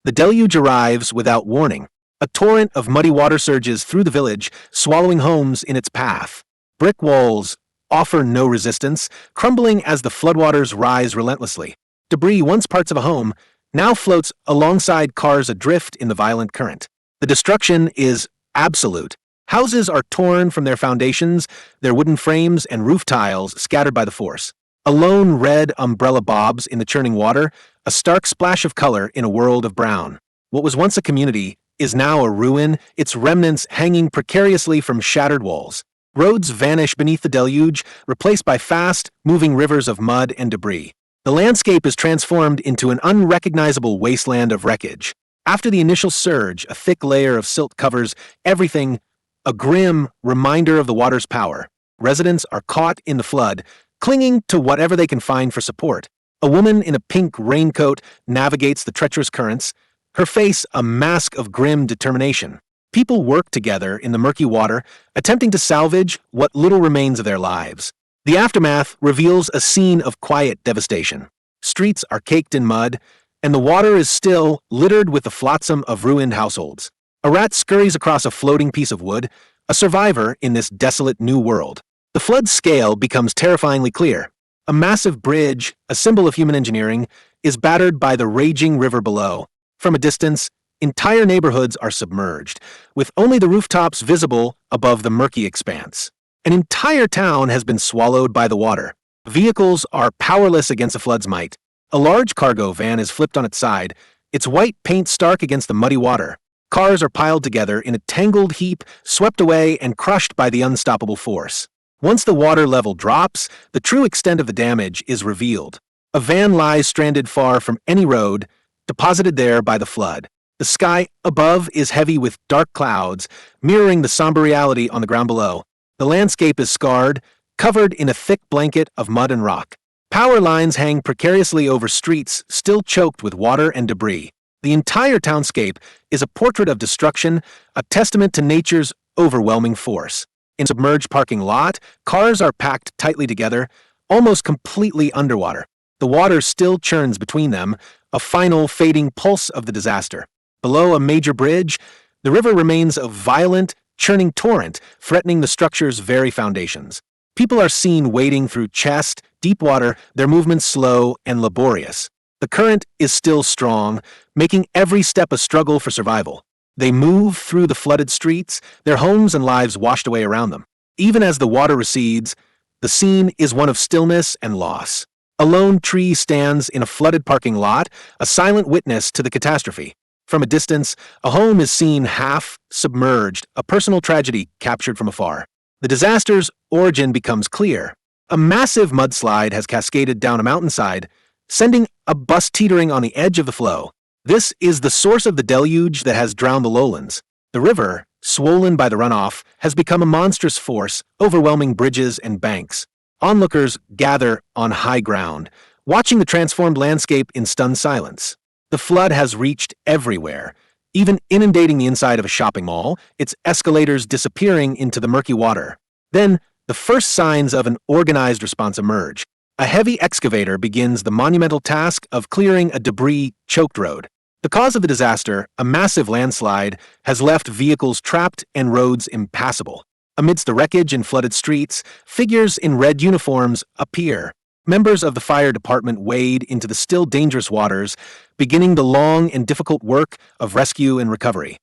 The deluge arrives without warning. A torrent of muddy water surges through the village, swallowing homes in its path. Brick walls offer no resistance, crumbling as the floodwaters rise relentlessly. Debris, once parts of a home, now floats alongside cars adrift in the violent current. The destruction is absolute. Houses are torn from their foundations, their wooden frames and roof tiles scattered by the force. A lone red umbrella bobs in the churning water, a stark splash of color in a world of brown. What was once a community is now a ruin, its remnants hanging precariously from shattered walls. Roads vanish beneath the deluge, replaced by fast, moving rivers of mud and debris. The landscape is transformed into an unrecognizable wasteland of wreckage. After the initial surge, a thick layer of silt covers everything, a grim reminder of the water's power. Residents are caught in the flood, clinging to whatever they can find for support. A woman in a pink raincoat navigates the treacherous currents, her face a mask of grim determination. People work together in the murky water, attempting to salvage what little remains of their lives. The aftermath reveals a scene of quiet devastation. Streets are caked in mud, and the water is still littered with the flotsam of ruined households. A rat scurries across a floating piece of wood, a survivor in this desolate new world. The flood's scale becomes terrifyingly clear. A massive bridge, a symbol of human engineering, is battered by the raging river below. From a distance, entire neighborhoods are submerged, with only the rooftops visible above the murky expanse. An entire town has been swallowed by the water. Vehicles are powerless against the flood's might. A large cargo van is flipped on its side, its white paint stark against the muddy water. Cars are piled together in a tangled heap, swept away and crushed by the unstoppable force. Once the water level drops, the true extent of the damage is revealed. A van lies stranded far from any road, deposited there by the flood. The sky above is heavy with dark clouds, mirroring the somber reality on the ground below. The landscape is scarred, covered in a thick blanket of mud and rock. Power lines hang precariously over streets still choked with water and debris. The entire townscape is a portrait of destruction, a testament to nature's overwhelming force. In a submerged parking lot, cars are packed tightly together, almost completely underwater. The water still churns between them, a final fading pulse of the disaster. Below a major bridge, the river remains a violent, churning torrent, threatening the structure's very foundations. People are seen wading through chest-deep water, their movements slow and laborious. The current is still strong, making every step a struggle for survival. They move through the flooded streets, their homes and lives washed away around them. Even as the water recedes, the scene is one of stillness and loss. A lone tree stands in a flooded parking lot, a silent witness to the catastrophe. From a distance, a home is seen half submerged, a personal tragedy captured from afar. The disaster's origin becomes clear. A massive mudslide has cascaded down a mountainside, sending a bus teetering on the edge of the flow. This is the source of the deluge that has drowned the lowlands. The river, swollen by the runoff, has become a monstrous force, overwhelming bridges and banks. Onlookers gather on high ground, watching the transformed landscape in stunned silence. The flood has reached everywhere, even inundating the inside of a shopping mall, its escalators disappearing into the murky water. Then, the first signs of an organized response emerge. A heavy excavator begins the monumental task of clearing a debris-choked road. The cause of the disaster, a massive landslide, has left vehicles trapped and roads impassable. Amidst the wreckage and flooded streets, figures in red uniforms appear. Members of the fire department wade into the still dangerous waters, beginning the long and difficult work of rescue and recovery.